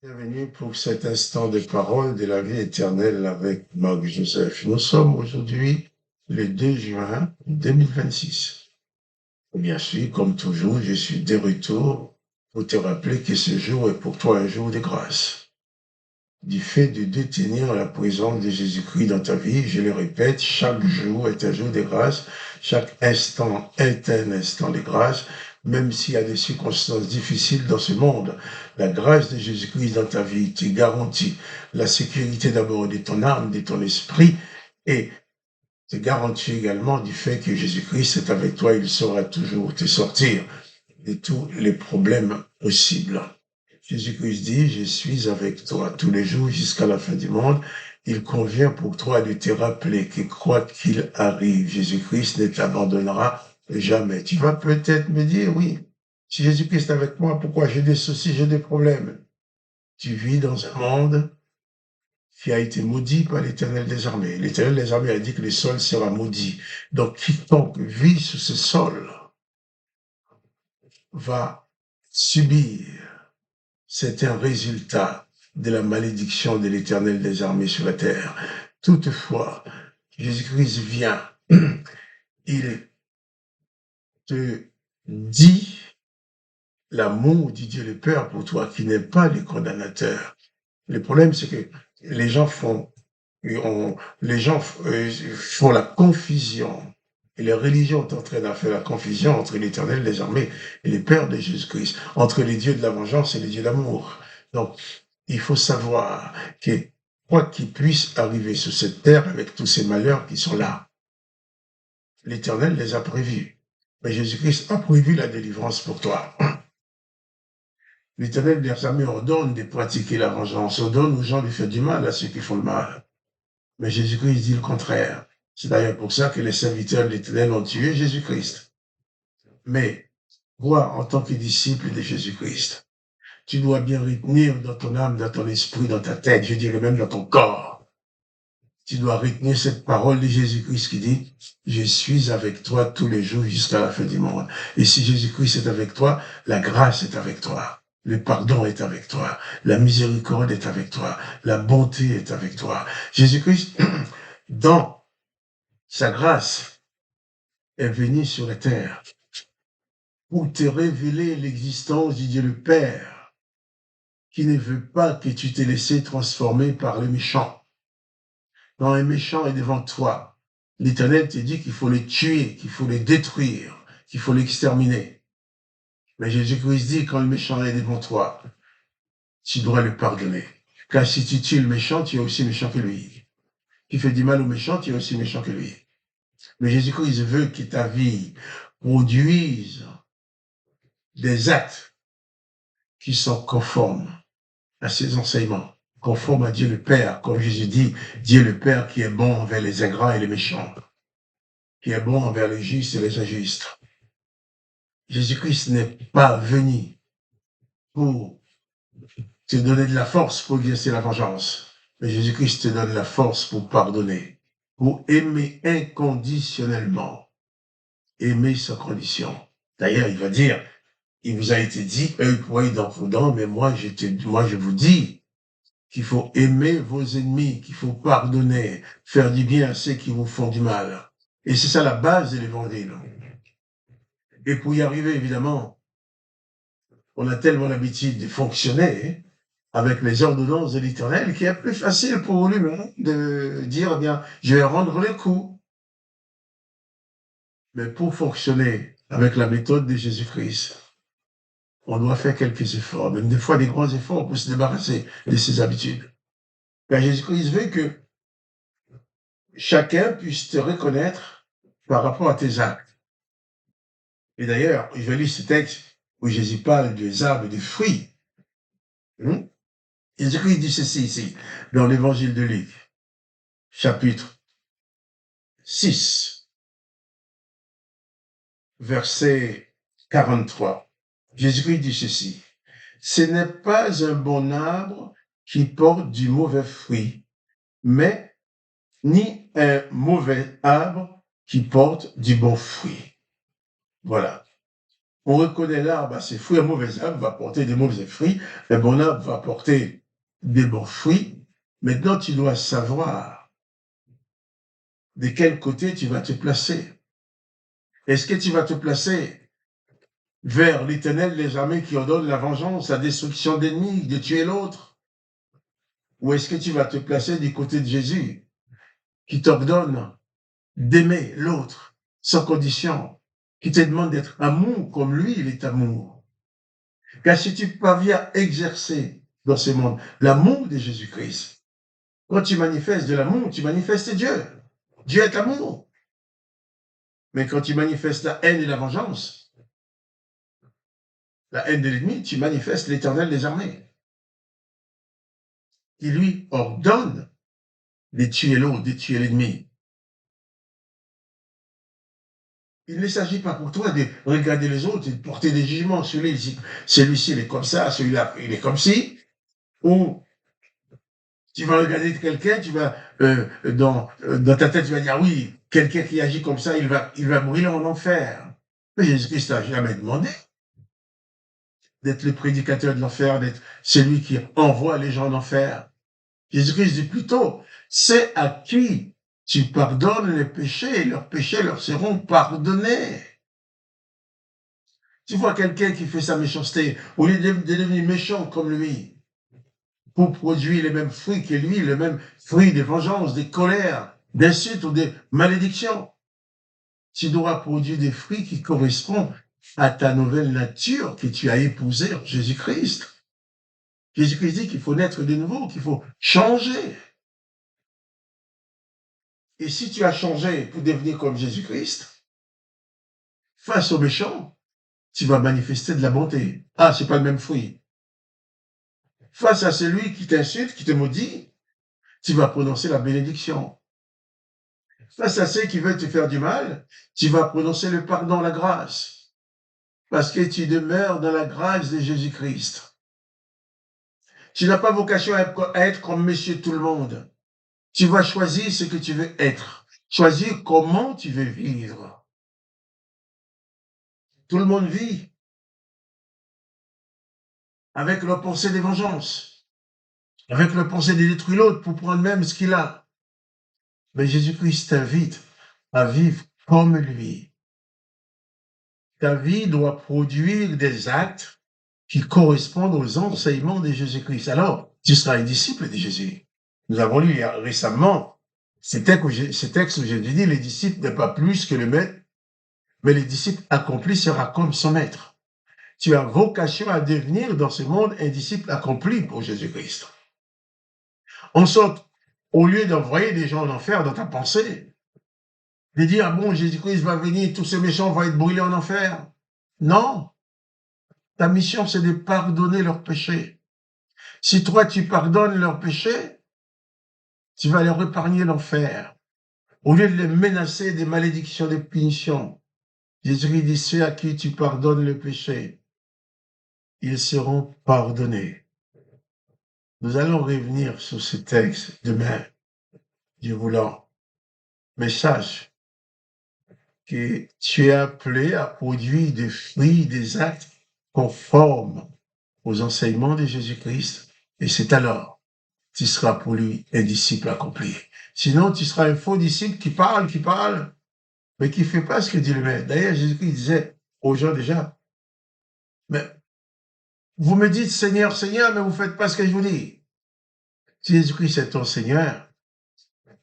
Bienvenue pour cet instant de parole de la vie éternelle avec Marc Joseph. Nous sommes aujourd'hui le 2 juin 2026. Bien sûr, comme toujours, je suis de retour pour te rappeler que ce jour est pour toi un jour de grâce. Du fait de détenir la présence de Jésus-Christ dans ta vie, je le répète, chaque jour est un jour de grâce, chaque instant est un instant de grâce, même s'il y a des circonstances difficiles dans ce monde. La grâce de Jésus-Christ dans ta vie te garantit la sécurité d'abord de ton âme, de ton esprit, et te garantit également du fait que Jésus-Christ est avec toi, il saura toujours te sortir de tous les problèmes possibles. Jésus-Christ dit, je suis avec toi tous les jours jusqu'à la fin du monde. Il convient pour toi de te rappeler que quoi qu'il arrive, Jésus-Christ ne t'abandonnera jamais. Tu vas peut-être me dire, oui, si Jésus-Christ est avec moi, pourquoi j'ai des soucis, j'ai des problèmes? Tu vis dans un monde qui a été maudit par l'Éternel des armées. L'Éternel des armées a dit que le sol sera maudit. Donc, quiconque vit sur ce sol va subir. C'est un résultat de la malédiction de l'Éternel des armées sur la terre. Toutefois, Jésus-Christ vient, il te dit l'amour du Dieu le Père pour toi, qui n'est pas le condamnateur. Le problème, c'est que les gens font la confusion. Et les religions sont en train de faire la confusion entre l'Éternel des armées et le Père de Jésus-Christ, entre les dieux de la vengeance et les dieux d'amour. Donc, il faut savoir que quoi qu'il puisse arriver sur cette terre avec tous ces malheurs qui sont là, l'Éternel les a prévus. Mais Jésus-Christ a prévu la délivrance pour toi. L'Éternel des armées ordonne de pratiquer la vengeance, ordonne aux gens de faire du mal à ceux qui font le mal. Mais Jésus-Christ dit le contraire. C'est d'ailleurs pour ça que les serviteurs de l'Éternel ont tué Jésus-Christ. Mais, toi, en tant que disciple de Jésus-Christ, tu dois bien retenir dans ton âme, dans ton esprit, dans ta tête, je dirais même dans ton corps. Tu dois retenir cette parole de Jésus-Christ qui dit, je suis avec toi tous les jours jusqu'à la fin du monde. Et si Jésus-Christ est avec toi, la grâce est avec toi. Le pardon est avec toi. La miséricorde est avec toi. La bonté est avec toi. Jésus-Christ, dans sa grâce, est venu sur la terre pour te révéler l'existence du Dieu le Père, qui ne veut pas que tu te laisses transformer par le méchant. Quand un méchant est devant toi, l'Éternel te dit qu'il faut le tuer, qu'il faut le détruire, qu'il faut l'exterminer. Mais Jésus-Christ dit, quand le méchant est devant toi, tu dois le pardonner. Car si tu tues le méchant, tu es aussi méchant que lui. Tu fais du mal au méchant, tu es aussi méchant que lui. Mais Jésus-Christ veut que ta vie produise des actes qui sont conformes à ses enseignements, conformes à Dieu le Père, comme Jésus dit, Dieu le Père qui est bon envers les ingrats et les méchants, qui est bon envers les justes et les injustes. Jésus-Christ n'est pas venu pour te donner de la force pour exercer la vengeance, mais Jésus-Christ te donne la force pour pardonner, pour aimer inconditionnellement, aimer sans condition. D'ailleurs, il va dire, il vous a été dit, œil pour œil, dent pour dent, mais moi je vous dis qu'il faut aimer vos ennemis, qu'il faut pardonner, faire du bien à ceux qui vous font du mal. Et c'est ça la base de l'évangile. Et pour y arriver, évidemment, on a tellement l'habitude de fonctionner avec les ordonnances de l'Éternel qu'il est plus facile pour l'humain de dire, eh bien, je vais rendre le coup. Mais pour fonctionner avec la méthode de Jésus-Christ, on doit faire quelques efforts, même des fois des grands efforts pour se débarrasser de ses habitudes. Car Jésus-Christ veut que chacun puisse te reconnaître par rapport à tes actes. Et d'ailleurs, je vais lire ce texte où Jésus parle des arbres et des fruits. Jésus-Christ dit ceci ici, dans l'évangile de Luc, chapitre 6, verset 43. Jésus-Christ dit ceci, ce n'est pas un bon arbre qui porte du mauvais fruit, mais ni un mauvais arbre qui porte du bon fruit. Voilà. On reconnaît l'arbre à ses fruits, un mauvais arbre va porter des mauvais fruits, un bon arbre va porter des bons fruits. Maintenant, tu dois savoir de quel côté tu vas te placer. Est-ce que tu vas te placer vers l'Éternel, les armées qui ordonnent la vengeance, la destruction d'ennemis, de tuer l'autre? Ou est-ce que tu vas te placer du côté de Jésus, qui t'ordonne d'aimer l'autre sans condition, qui te demande d'être amour comme lui, il est amour? Car si tu parviens à exercer dans ce monde l'amour de Jésus-Christ, quand tu manifestes de l'amour, tu manifestes Dieu. Dieu est amour. Mais quand tu manifestes la haine et la vengeance, la haine de l'ennemi, tu manifestes l'Éternel des armées, qui lui ordonne de tuer l'autre, de tuer l'ennemi. Il ne s'agit pas pour toi de regarder les autres et de porter des jugements. Celui-ci, il est comme ça, celui-là, il est comme ci. Ou tu vas regarder quelqu'un, tu vas, dans ta tête, tu vas dire, oui, quelqu'un qui agit comme ça, il va mourir en enfer. Mais Jésus-Christ n'a jamais demandé d'être le prédicateur de l'enfer, d'être celui qui envoie les gens en enfer. Jésus-Christ dit plutôt, c'est à qui tu pardonnes les péchés, et leurs péchés leur seront pardonnés. Tu vois quelqu'un qui fait sa méchanceté, au lieu de devenir méchant comme lui, pour produire les mêmes fruits que lui, les mêmes fruits de vengeance, des colères, d'insultes ou des malédictions, tu dois produire des fruits qui correspondent à ta nouvelle nature que tu as épousée en Jésus-Christ. Jésus-Christ dit qu'il faut naître de nouveau, qu'il faut changer. Et si tu as changé pour devenir comme Jésus-Christ, face aux méchants, tu vas manifester de la bonté. Ah, c'est pas le même fruit. Face à celui qui t'insulte, qui te maudit, tu vas prononcer la bénédiction. Face à ceux qui veulent te faire du mal, tu vas prononcer le pardon, la grâce. Parce que tu demeures dans la grâce de Jésus-Christ. Tu n'as pas vocation à être comme monsieur tout le monde. Tu vas choisir ce que tu veux être. Choisir comment tu veux vivre. Tout le monde vit avec leur pensée de vengeance, avec leur pensée de détruire l'autre pour prendre même ce qu'il a. Mais Jésus-Christ t'invite à vivre comme lui. Ta vie doit produire des actes qui correspondent aux enseignements de Jésus-Christ. Alors, tu seras un disciple de Jésus. Nous avons lu récemment ces textes où Jésus dit, les disciples n'est pas plus que le maître, mais les disciples accomplis sera comme son maître. Tu as vocation à devenir dans ce monde un disciple accompli pour Jésus-Christ. En sorte, au lieu d'envoyer des gens en enfer dans ta pensée, de dire, ah bon, Jésus-Christ va venir, tous ces méchants vont être brûlés en enfer. Non, ta mission, c'est de pardonner leurs péchés. Si toi, tu pardonnes leurs péchés, tu vas leur épargner l'enfer. Au lieu de les menacer des malédictions, des punitions, Jésus dit, ceux à qui tu pardonnes le péché, ils seront pardonnés. Nous allons revenir sur ce texte demain, Dieu voulant. Mais sache que tu es appelé à produire des fruits, des actes conformes aux enseignements de Jésus-Christ, et c'est alors tu seras pour lui un disciple accompli. Sinon, tu seras un faux disciple qui parle, mais qui ne fait pas ce que dit le maître. D'ailleurs, Jésus-Christ disait aux gens déjà, mais vous me dites Seigneur, Seigneur, mais vous ne faites pas ce que je vous dis. Si Jésus-Christ est ton Seigneur,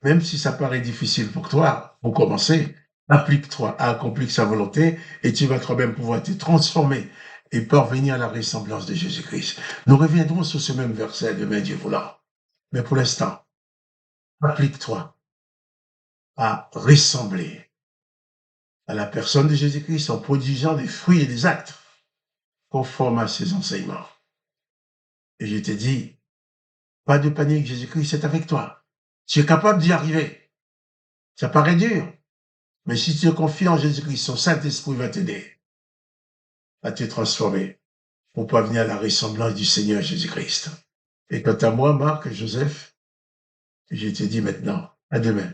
même si ça paraît difficile pour toi, pour commencer, applique-toi à accomplir sa volonté et tu vas quand même pouvoir te transformer et parvenir à la ressemblance de Jésus-Christ. Nous reviendrons sur ce même verset demain, Dieu voulant. Mais pour l'instant, applique-toi à ressembler à la personne de Jésus-Christ en produisant des fruits et des actes conformes à ses enseignements. Et je te dis, pas de panique, Jésus-Christ est avec toi. Tu es capable d'y arriver. Ça paraît dur, mais si tu te confies en Jésus-Christ, son Saint-Esprit va t'aider à te transformer pour parvenir à la ressemblance du Seigneur Jésus-Christ. Et quant à moi, Marc et Joseph, je te dis maintenant, à demain,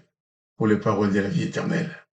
pour les paroles de la vie éternelle.